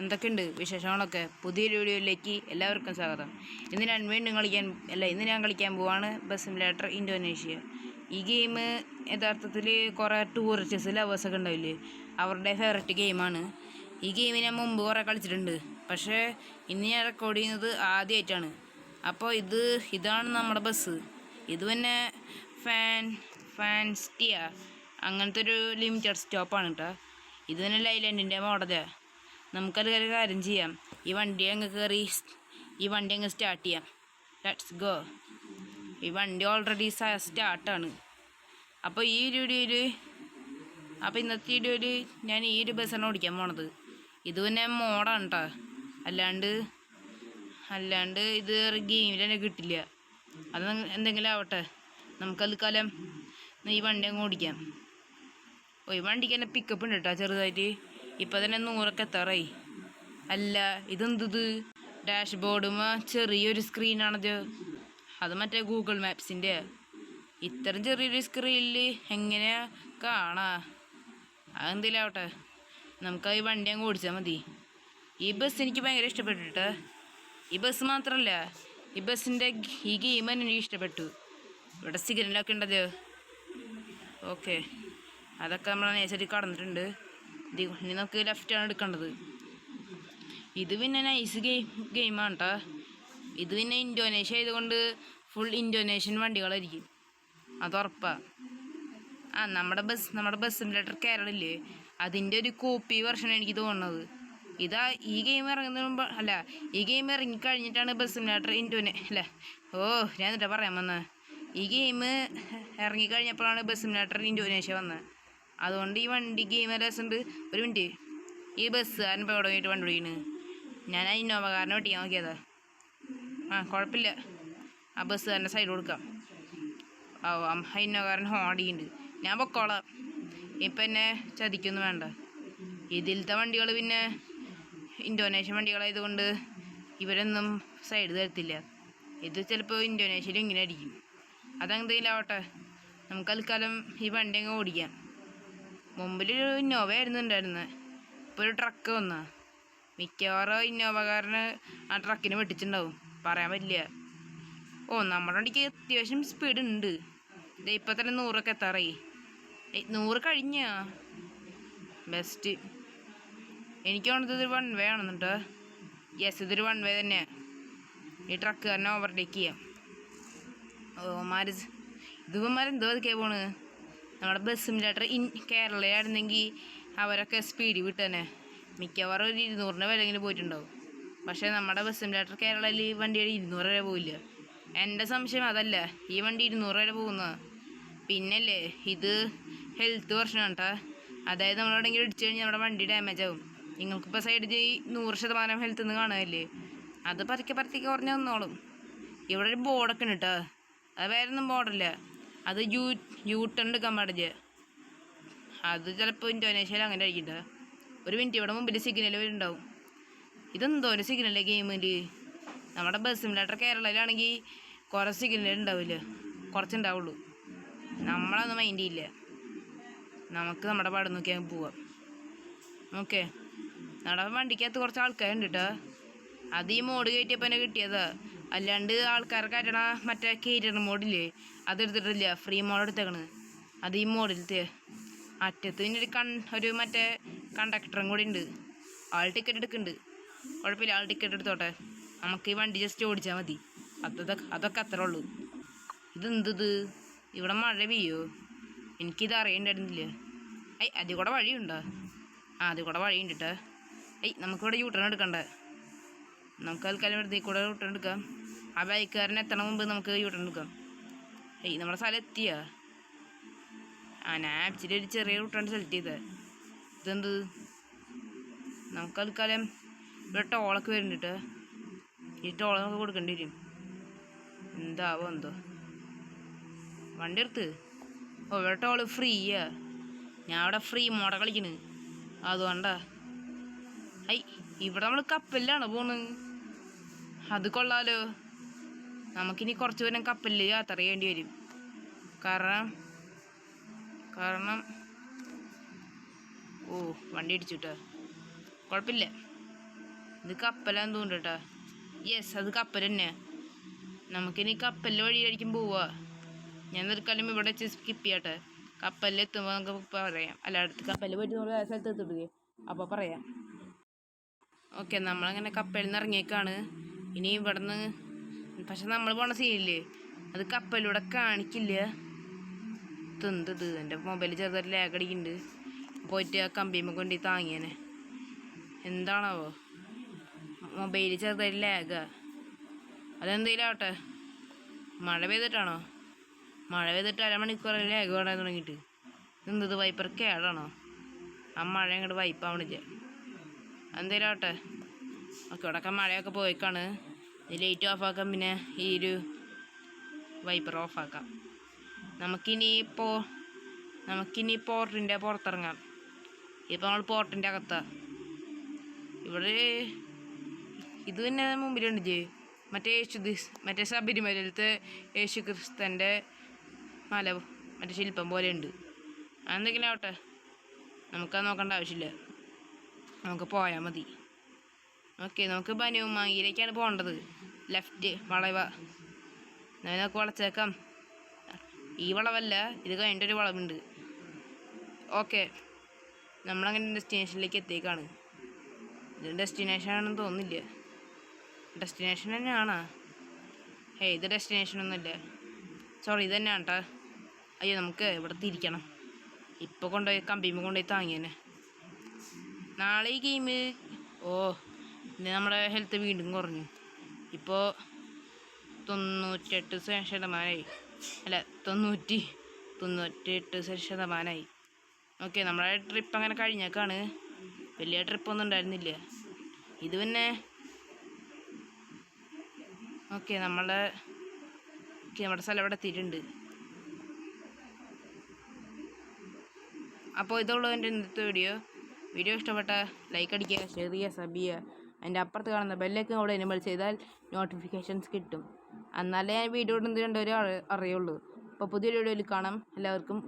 എന്തൊക്കെയുണ്ട് വിശേഷങ്ങളൊക്കെ? പുതിയൊരു വീഡിയോയിലേക്ക് എല്ലാവർക്കും സ്വാഗതം. ഇന്ന് ഞാൻ കളിക്കാൻ പോവാണ് ബസ് സിമുലേറ്റർ ഇന്തോനേഷ്യ. ഈ ഗെയിം യഥാർത്ഥത്തിൽ കുറേ ടൂറിസ്റ്റ് ലവേഴ്സൊക്കെ ഉണ്ടാവില്ലേ, അവരുടെ ഫേവററ്റ് ഗെയിമാണ്. ഈ ഗെയിം ഞാൻ മുമ്പ് കുറേ കളിച്ചിട്ടുണ്ട്, പക്ഷേ ഇന്ന് ഞാൻ റെക്കോർഡ് ചെയ്യുന്നത് ആദ്യമായിട്ടാണ്. അപ്പോൾ ഇതാണ് നമ്മുടെ ബസ്. ഇത് പിന്നെ ഫാൻസ്റ്റിയ അങ്ങനത്തെ ഒരു ലിമിറ്റഡ് സ്റ്റോപ്പാണ് കേട്ടോ. ഇത് തന്നെ ലൈലൻഡിൻ്റെ മോഡലാണ്. നമുക്കത് ഒരു കാര്യം ചെയ്യാം, ഈ വണ്ടി അങ്ങ് സ്റ്റാർട്ട് ചെയ്യാം. Let's go. ഈ വണ്ടി ഓൾറെഡി സ്റ്റാർട്ടാണ്. അപ്പോൾ ഇന്നത്തെ വീഡിയോയിൽ ഞാൻ ഈ ഒരു ബസ്സാണ് ഓടിക്കാൻ പോണത്. ഇത് പിന്നെ മോഡാണ് കേട്ടോ, അല്ലാണ്ട് ഇത് ഗെയിമിൽ തന്നെ കിട്ടില്ല. അത് എന്തെങ്കിലും ആവട്ടെ, നമുക്കത് കാലം ഈ വണ്ടി അങ്ങ് ഓടിക്കാം. ഈ വണ്ടിക്ക് തന്നെ പിക്കപ്പ് ഉണ്ട് കേട്ടോ ചെറുതായിട്ട്. ഇപ്പം തന്നെ 100 എത്താറായി. അല്ല, ഇതെന്തത് ഡാഷ് ബോർഡും ചെറിയൊരു സ്ക്രീനാണത്. അത് മറ്റേ ഗൂഗിൾ മാപ്സിൻ്റെ. ഇത്രയും ചെറിയൊരു സ്ക്രീനിൽ എങ്ങനെയാ കാണാ? അതെന്തെങ്കിലും ആവട്ടെ, നമുക്ക് ഈ വണ്ടി അങ്ങ് ഓടിച്ചാൽ മതി. ഈ ബസ് എനിക്ക് ഭയങ്കര ഇഷ്ടപ്പെട്ടു കേട്ടോ. ഈ ബസ് മാത്രമല്ല, ഈ ബസ്സിൻ്റെ ഈ ഗെയിം തന്നെ എനിക്ക് ഇഷ്ടപ്പെട്ടു. ഇവിടെ സിഗ്നലൊക്കെ ഉണ്ടത്. ഓക്കെ, അതൊക്കെ നമ്മൾ നേച്ചറി കടന്നിട്ടുണ്ട്. ഇനി നമുക്ക് ലെഫ്റ്റാണ് എടുക്കേണ്ടത്. ഇത് പിന്നെ നൈസ് ഗെയിമാണ് കേട്ടോ. ഇത് പിന്നെ ഇന്തോനേഷ്യ ആയതുകൊണ്ട് ഫുൾ ഇന്തോനേഷ്യൻ വണ്ടികളായിരിക്കും, അത് ഉറപ്പാണ്. നമ്മുടെ ബസ് സിമുലേറ്റർ കേരളയില്ലേ, അതിൻ്റെ ഒരു കോപ്പി വെർഷനാണ് എനിക്ക് തോന്നുന്നത്. ഈ ഗെയിം ഇറങ്ങുന്നതിന് മുമ്പ് ഈ ഗെയിം ഇറങ്ങിക്കഴിഞ്ഞിട്ടാണ് ബസ് സിമുലേറ്റർ ഞാൻ എന്നിട്ടാ പറയാൻ വന്നത്. ഈ ഗെയിം ഇറങ്ങിക്കഴിഞ്ഞപ്പോഴാണ് ബസ് സിമുലേറ്റർ ഇന്തോനേഷ്യ വന്നത്. അതുകൊണ്ട് ഈ വണ്ടി ഗെയിം രസമുണ്ട്. ഒരു മിനിറ്റ്, ഈ ബസ്സുകാരൻ ഇപ്പോൾ എവിടെ പോയിട്ട് വണ്ടി ഓടിക്കണ്? ഞാൻ ആ ഇന്നോവക്കാരനെ വെട്ടിക്കാൻ നോക്കിയതാ. കുഴപ്പമില്ല, ആ ബസ്സുകാരൻ്റെ സൈഡ് കൊടുക്കാം. ആ ഇന്നോവക്കാരൻ ഹോൺ അടിക്കുന്നുണ്ട്. ഞാൻ പൊക്കോളാം, ഇപ്പം എന്നെ ചതിക്കൊന്നും വേണ്ട. ഇതിലത്തെ വണ്ടികൾ പിന്നെ ഇന്തോനേഷ്യൻ വണ്ടികളായതുകൊണ്ട് ഇവരൊന്നും സൈഡ് തരത്തില്ല. ഇത് ചിലപ്പോൾ ഇന്തോനേഷ്യയിൽ ഇങ്ങനെ അടിക്കും. അതെന്തെങ്കിലും ആവട്ടെ, നമുക്ക് തൽക്കാലം ഈ വണ്ടി അങ്ങ് ഓടിക്കാം. മുമ്പിലൊരു ഇന്നോവ ആയിരുന്നു ഉണ്ടായിരുന്നത്, ഇപ്പോൾ ഒരു ട്രക്ക് വന്നാ. മിക്കവാറും ഇന്നോവക്കാരന് ആ ട്രക്കിന് വെട്ടിച്ചിട്ടുണ്ടാവും, പറയാൻ പറ്റില്ല. നമ്മുടെ വണ്ടിക്ക് അത്യാവശ്യം സ്പീഡ് ഉണ്ട്. ഇപ്പം തന്നെ 100 എത്താറായി. 100 കഴിഞ്ഞാ ബെസ്റ്റ്. എനിക്ക് തോന്നുന്നത് ഇതൊരു 1 വേ ആണെന്നുണ്ടോ. യെസ്, ഇതൊരു 1 വേ തന്നെയാണ്. ഈ ട്രക്കുകാരനെ ഓവർടേക്ക് ചെയ്യാം. ഇതിവന്മാരെന്തോ അതൊക്കെ പോണ്. നമ്മുടെ ബസ് സിമുലേറ്റർ കേരളയായിരുന്നെങ്കിൽ അവരൊക്കെ സ്പീഡ് വിട്ടുതന്നെ മിക്കവാറും ഒരു 200 വിലയെങ്കിലും പോയിട്ടുണ്ടാവും. പക്ഷേ നമ്മുടെ ബസ് സിമുലേറ്റർ കേരളയിൽ ഈ വണ്ടിയുടെ 200 വരെ പോവില്ല. എൻ്റെ സംശയം അതല്ല, ഈ വണ്ടി 200 വരെ പോകുന്നതാണ്. പിന്നല്ലേ, ഇത് ഹെൽത്ത് വെർഷനാണ് കേട്ടോ. അതായത് നമ്മളെവിടെയെങ്കിലും ഇടിച്ചു കഴിഞ്ഞാൽ നമ്മുടെ വണ്ടി ഡാമേജ് ആവും. നിങ്ങൾക്കിപ്പോൾ സൈഡിൽ 100% ഹെൽത്ത് നിന്ന് കാണുകയല്ലേ, അത് പതുക്കെ കുറഞ്ഞ് വന്നോളും. ഇവിടെ ഒരു ബോർഡൊക്കെ ഉണ്ട് കേട്ടോ, അത് വേറെ ഒന്നും ബോർഡല്ല. അത് യൂ ടേൺ എടുക്കാൻ പാടില്ല. അത് ചിലപ്പോൾ ഇന്തോനേഷ്യയിൽ അങ്ങനെ ആയിരിക്കും. ഒരു മിനിറ്റ്, ഇവിടെ മുമ്പിൽ സിഗ്നൽ വരുന്നുണ്ടാവും. ഇതെന്തോ ഒരു സിഗ്നലേ ഗെയിമിൽ. നമ്മുടെ ബസ് സിമുലേറ്റർ കേരളയിലാണെങ്കിൽ കുറേ സിഗ്നൽ ഉണ്ടാവില്ല, കുറച്ചുണ്ടാവുള്ളൂ. നമ്മളതൊന്നും മൈൻഡ് ചെയ്യില്ല. നമുക്ക് നമ്മുടെ പാട് നോക്കി അങ്ങ് പോവാം. ഓക്കെ, നമ്മുടെ വണ്ടിക്കകത്ത് കുറച്ച് ആൾക്കാരുണ്ട് കേട്ടോ. അത് ഈ മോഡ് കയറ്റിയപ്പോൾ തന്നെ കിട്ടിയതാ. അല്ലാണ്ട് ആൾക്കാരെ കയറ്റണ മറ്റേ കേരിയർ മോഡില്ലേ, അതെടുത്തിട്ടില്ല. ഫ്രീ മോഡ് എടുത്തേക്കണ്. അത് ഈ മോഡിലത്തെ അറ്റത്ത് പിന്നെ ഒരു മറ്റേ കണ്ടക്ടറും കൂടി ഉണ്ട്. ആൾ ടിക്കറ്റ് എടുക്കുന്നുണ്ട്. കുഴപ്പമില്ല, ആൾ ടിക്കറ്റ് എടുത്തോട്ടെ. നമുക്ക് ഈ വണ്ടി ജസ്റ്റ് ഓടിച്ചാൽ മതി. അതൊക്കെ അത്രേ ഉള്ളൂ. ഇതെന്തത്, ഇവിടെ മഴ പെയ്യോ? എനിക്കിത് അറിയണ്ടായിരുന്നില്ല. അതിൽ കൂടെ വഴിയുണ്ടോ? അതിൽ കൂടെ വഴിയുണ്ട് കേട്ടോ. നമുക്കിവിടെ യൂട്ടേൺ എടുക്കണ്ടേ, നമുക്ക് തൽക്കാലം വെറുതെ കൂടെ യൂട്ടേൺ എടുക്കാം. ആ ബൈക്കുകാരൻ എത്തണ മുമ്പ് നമുക്ക് യൂട്ടേൺ എടുക്കാം. നമ്മുടെ സ്ഥലം എത്തിയാ? ഞാൻ ആക്ച്വലി ഒരു ചെറിയ യൂട്ടേൺ സെലക്ട് ചെയ്തത്. ഇതെന്ത്, നമുക്ക് തൽക്കാലം ഇവിടെ ടോളൊക്കെ വരുന്നുണ്ട് കേട്ടോ. ഈ ടോൾ നമുക്ക് കൊടുക്കേണ്ടി വരും. എന്താവോ എന്തോ. വണ്ടി എടുത്ത് ഇവിടെ ടോള് ഫ്രീയാ. ഞാൻ അവിടെ ഫ്രീ മോഡ കളിക്കണ്, അതുകൊണ്ടാ. ഇവിടെ നമ്മൾ കപ്പലിലാണ് പോണ്. അത് കൊള്ളാലോ. നമുക്കിനി കുറച്ച് ദൂരം കപ്പലിൽ യാത്ര ചെയ്യേണ്ടി വരും. കാരണം വണ്ടി ഇടിച്ചു കേട്ടോ. കുഴപ്പമില്ല, ഇത് കപ്പലാന്ന് തോന്നുന്നു കേട്ടോ. യെസ്, അത് കപ്പൽ തന്നെ. നമുക്കിനി കപ്പലിൽ വഴിയായിരിക്കും പോവുക. ഞാൻ നിർക്കാലും ഇവിടെ വെച്ച് സ്കിപ്പ് ചെയ്യട്ടെ. കപ്പലിൽ എത്തുമ്പോൾ നമുക്ക് പറയാം. അല്ല, അടുത്ത് കപ്പലിൽ പോയിട്ട് നമ്മൾ വേറെ സ്ഥലത്ത് എത്തിട്ടുകയെ അപ്പോൾ പറയാം. ഓക്കെ, നമ്മളങ്ങനെ കപ്പലിൽ നിന്ന് ഇറങ്ങിയേക്കാണ്. ഇനി ഇവിടെ നിന്ന് പക്ഷെ നമ്മൾ പോണ സീനില്ലേ, അത് കപ്പലിലൂടെ കാണിക്കില്ല. തിന്തത് എൻ്റെ മൊബൈൽ ചെറുതായിട്ട് ലാഗ് അടിക്കുന്നുണ്ട്. പോയിട്ട് ആ കമ്പിയുമ്പോൾ കൊണ്ട് താങ്ങിയേനെ. എന്താണാവോ മൊബൈൽ ചെറുതായിട്ട് ലാഗാ. അതെന്തെങ്കിലും ആവട്ടെ. മഴ പെയ്തിട്ടാണോ? മഴ പെയ്തിട്ട് അരമണിക്കൂർ ലാഗ് വേണാൻ തുടങ്ങിയിട്ട്. എന്തത് വൈപ്പർ കേടാണോ? ആ മഴ അങ്ങോട്ട് വൈപ്പാവണില്ല. എന്തേലും ആവട്ടെ. ഓക്കെ, ഇവിടെയൊക്കെ മഴയൊക്കെ പോയിക്കാണ്. ലൈറ്റ് ഓഫാക്കാം, പിന്നെ ഈ ഒരു വൈപ്പർ ഓഫാക്കാം. നമുക്കിനി പോർട്ടിൻ്റെ പുറത്തിറങ്ങാം. ഇപ്പം നമ്മൾ പോർട്ടിൻ്റെ അകത്താണ്. ഇവിടെ ഇത് തന്നെ മുമ്പിലുണ്ട് മറ്റേ ശബരിമലയിലത്തെ യേശു ക്രിസ്തൻ്റെ മല, മറ്റേ ശില്പം പോലെ ഉണ്ട്. അതെന്തെങ്കിലും ആവട്ടെ, നമുക്കത് നോക്കേണ്ട ആവശ്യമില്ല. നമുക്ക് പോയാൽ മതി. ഓക്കെ, നമുക്ക് ബനുമാങ്ങിയിലേക്കാണ് പോകേണ്ടത്. ലെഫ്റ്റ് വളവ. നമുക്ക് വളച്ചേക്കാം. ഈ വളവല്ല, ഇത് കഴിഞ്ഞിട്ടൊരു വളവുണ്ട്. ഓക്കെ, നമ്മളങ്ങനെ ഡെസ്റ്റിനേഷനിലേക്ക് എത്തിയേക്കാണ്. ഇത് ഡെസ്റ്റിനേഷൻ ആണെന്ന് തോന്നുന്നില്ല. ഡെസ്റ്റിനേഷൻ തന്നെയാണോ? ഇത് ഡെസ്റ്റിനേഷനൊന്നുമില്ല. സോറി, ഇത് തന്നെയാണ് കേട്ടോ. അയ്യോ, നമുക്ക് ഇവിടെ തിരിക്കണം. ഇപ്പോൾ കൊണ്ടുപോയി കമ്പിയുമ്പോൾ കൊണ്ടുപോയി താങ്ങിയേനെ. നാളെ ഈ ഗെയിം പിന്നെ നമ്മുടെ ഹെൽത്ത് വീണ്ടും കുറഞ്ഞു. ഇപ്പോൾ 98%. അല്ല, 98%. ഓക്കെ, നമ്മുടെ ട്രിപ്പ് അങ്ങനെ കഴിഞ്ഞേക്കാണ്. വലിയ ട്രിപ്പൊന്നും ഉണ്ടായിരുന്നില്ല ഇത് പിന്നെ. ഓക്കെ, നമ്മുടെ സ്ഥലം ഇവിടെ എത്തിയിട്ടുണ്ട്. അപ്പോൾ ഇതുള്ളൂ എൻ്റെ ഇന്നത്തെ വീഡിയോ ഇഷ്ടപ്പെട്ട ലൈക്ക് അടിക്കുക, ഷെയർ ചെയ്യുക, സബ് ചെയ്യുക. അതിൻ്റെ അപ്പുറത്ത് കാണുന്ന ബെല്ലൊക്കെ അവിടെ എനേബിൾ ചെയ്താൽ നോട്ടിഫിക്കേഷൻസ് കിട്ടും. എന്നാലേ ഞാൻ വീഡിയോ ഇടുന്നത് രണ്ടുപേരും അറിയുള്ളൂ. അപ്പോൾ പുതിയൊരു വീഡിയോയിൽ കാണാം. എല്ലാവർക്കും